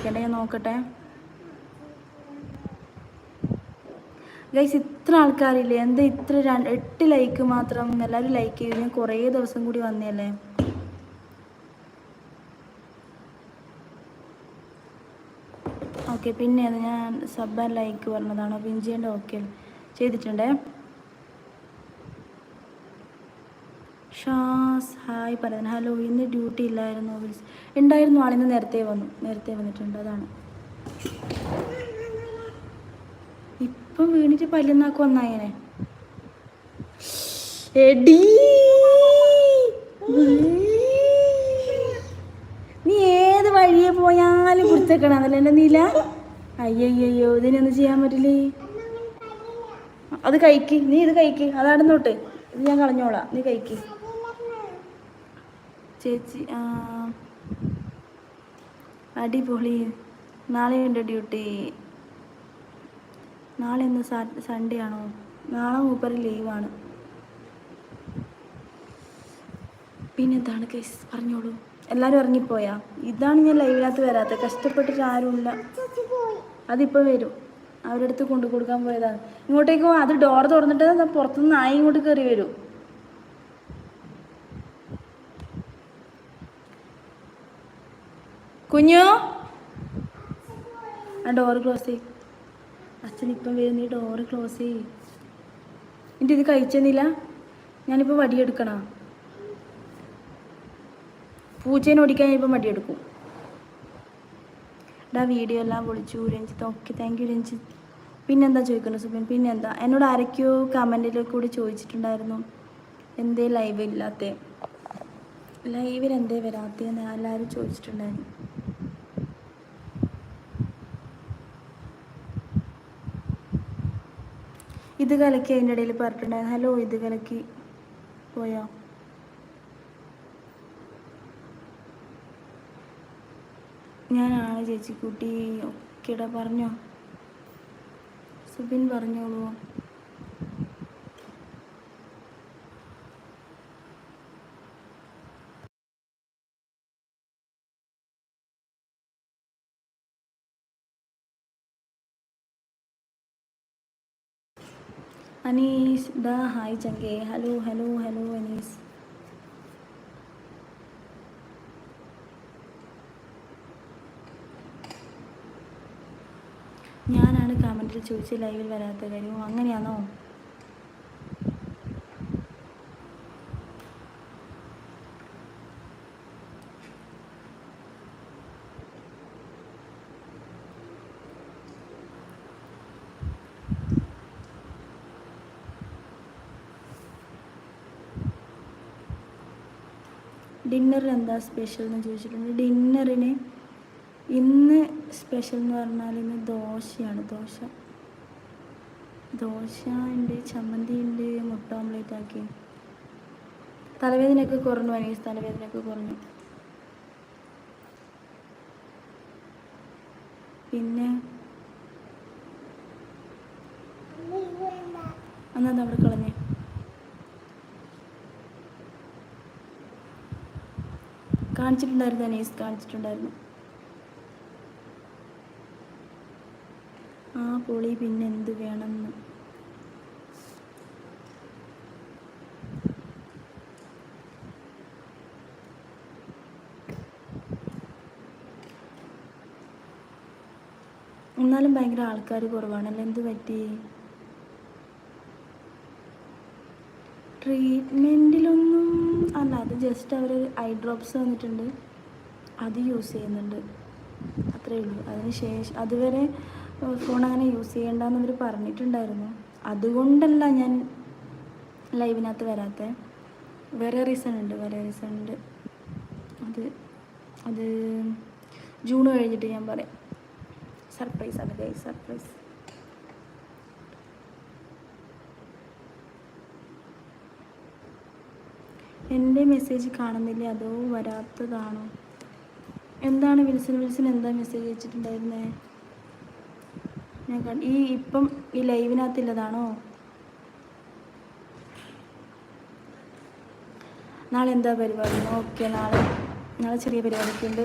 ഞാൻ നോക്കട്ടെ ഗൈസ്. ഇത്ര ആൾക്കാരില്ലേ, എന്താ ഇത്ര 8 ലൈക്ക് മാത്രം? എല്ലാവരും ലൈക്ക് ചെയ്തു. ഞാൻ കുറേ ദിവസം കൂടി വന്നല്ലേ. ഓക്കെ, പിന്നെ ഞാൻ സബ് ആൻഡ് ലൈക്ക് പറഞ്ഞതാണോ? പിൻ ചെയ്യേണ്ട. ഓക്കെ ചെയ്തിട്ടുണ്ടേ. ഷാസ് ഹായ് പറയുന്നത്. ഹലോ, ഇന്ന് ഡ്യൂട്ടി ഇല്ലായിരുന്നു. ഉണ്ടായിരുന്നു, ആളിന്ന് നേരത്തെ വന്നിട്ടുണ്ട്. അതാണ് ഇപ്പം വീണിട്ട് പല്ലുന്നാക്ക് വന്നായനെ. എടീ നീ ഏത് വഴിയെ പോയാലും കുടിച്ചേക്കണതല്ലേ എൻ്റെ നീല? അയ്യോ, ഇതിനൊന്നും ചെയ്യാൻ പറ്റില്ലേ. അത് കഴിക്ക്, നീ ഇത് കഴിക്ക്. അതാടുന്നോട്ട്, ഇത് ഞാൻ കളഞ്ഞോളാം, നീ കഴിക്ക്. ചേച്ചി അടിപൊളി. നാളെയുണ്ട് ഡ്യൂട്ടി. നാളെ ഒന്ന് സൺഡേ ആണോ? നാളെ മൂപ്പര് ലീവാണ്. പിന്നെന്താണ് കേസ്, പറഞ്ഞോളൂ. എല്ലാവരും ഇറങ്ങിപ്പോയാ? ഇതാണ് ഞാൻ ലൈവിനകത്ത് വരാത്തത്. കഷ്ടപ്പെട്ടിട്ട് ആരുമില്ല. അതിപ്പോൾ വരും. അവരുടെ അടുത്ത് കൊണ്ടു കൊടുക്കാൻ പോയതാണ്. ഇങ്ങോട്ടേക്കോ അത് ഡോർ തുറന്നിട്ട് പുറത്തുനിന്ന് നായ ഇങ്ങോട്ട് കയറി വരും. കുഞ്ഞു, ആ ഡോറ് ക്ലോസ് ചെയ്യും. അച്ഛൻ ഇപ്പം വരും, നീ ഡോറ് ക്ലോസ് ചെയ്യും. എൻ്റെ ഇത് കഴിച്ചെന്നില്ല. ഞാനിപ്പോൾ വടിയെടുക്കണോ? പൂച്ചേനെ ഓടിക്കാൻ ഇപ്പം വടിയെടുക്കും. ഡാ വീഡിയോ എല്ലാം പൊളിച്ചു Ranjith. Okay, thank you Ranjith. പിന്നെന്താ ചോദിക്കണം സുബിൻ? പിന്നെന്താ, എന്നോട് ആരൊക്കെയോ കമൻറ്റിൽ കൂടി ചോദിച്ചിട്ടുണ്ടായിരുന്നു എന്തേ ലൈവ് ഇല്ലാത്തേ, ലൈവിൽ എന്തേ വരാത്തേന്ന് എല്ലാവരും ചോദിച്ചിട്ടുണ്ടായിരുന്നു. ഇത് കലക്കി അതിൻ്റെ ഇടയിൽ പറഞ്ഞിട്ടുണ്ടായിരുന്നു. ഹലോ, ഇത് കലക്കി പോയോ? ഞാനാണ് ചേച്ചിക്കുട്ടി. ഓക്കേടാ, പറഞ്ഞോ സുബിൻ, പറഞ്ഞോളൂ. അനീസ് ദാ ഹായ് ചങ്കേ. ഹലോ അനീസ്. ഞാനാണ് കമൻറ്റിൽ ചോദിച്ച് ലൈവിൽ വരാത്ത കാര്യം. അങ്ങനെയാണോ? ഡിന്നറിന് എന്താ സ്പെഷ്യൽ എന്ന് ചോദിച്ചിട്ടുണ്ട്. ഡിന്നറിന് ഇന്ന് സ്പെഷ്യൽ എന്ന് പറഞ്ഞാൽ ഇന്ന് ദോശയാണ്. ദോശ ഉണ്ട്, ചമ്മന്തി ഉണ്ട്, മുട്ട ഓംലേറ്റ് ആക്കി. തലവേദനയൊക്കെ കുറഞ്ഞു അനീസ്, തലവേദനയൊക്കെ കുറഞ്ഞു. പിന്നെ എന്നാ അവിടെ കളഞ്ഞേ. കാണിച്ചിട്ടുണ്ടായിരുന്നു അനീസ്, കാണിച്ചിട്ടുണ്ടായിരുന്നു. ആ പൊളി, പിന്നെ എന്ത് വേണമെന്ന്. എന്നാലും ഭയങ്കര ആൾക്കാർ കുറവാണല്ലോ, എന്ത് പറ്റി? ട്രീറ്റ്മെൻറ്റിലൊന്നും അല്ല, അത് ജസ്റ്റ് അവർ ഐ ഡ്രോപ്സ് വന്നിട്ടുണ്ട്, അത് യൂസ് ചെയ്യുന്നുണ്ട്, അത്രയേ ഉള്ളൂ. അതിന് ശേഷം അതുവരെ ഫോൺ അങ്ങനെ യൂസ് ചെയ്യേണ്ടെന്ന് അവർ പറഞ്ഞിട്ടുണ്ടായിരുന്നു. അതുകൊണ്ടല്ല ഞാൻ ലൈവിനകത്ത് വരാത്തത്. വേറെ റീസൺ ഉണ്ട്. അത് ജൂൺ കഴിഞ്ഞിട്ട് ഞാൻ പറയാം. സർപ്രൈസാണ് ഗൈസ്, സർപ്രൈസ്. എൻ്റെ മെസ്സേജ് കാണുന്നില്ല, അതോ വരാത്തതാണോ? എന്താണ് വിൽസൺ എന്താ മെസ്സേജ് അയച്ചിട്ടുണ്ടായിരുന്നേ? ഞാൻ ഇപ്പം ഈ ലൈവിനകത്തുള്ളതാണോ? നാളെ എന്താ പരിപാടി? ഓക്കെ, നാളെ ചെറിയ പരിപാടിയൊക്കെ ഉണ്ട്.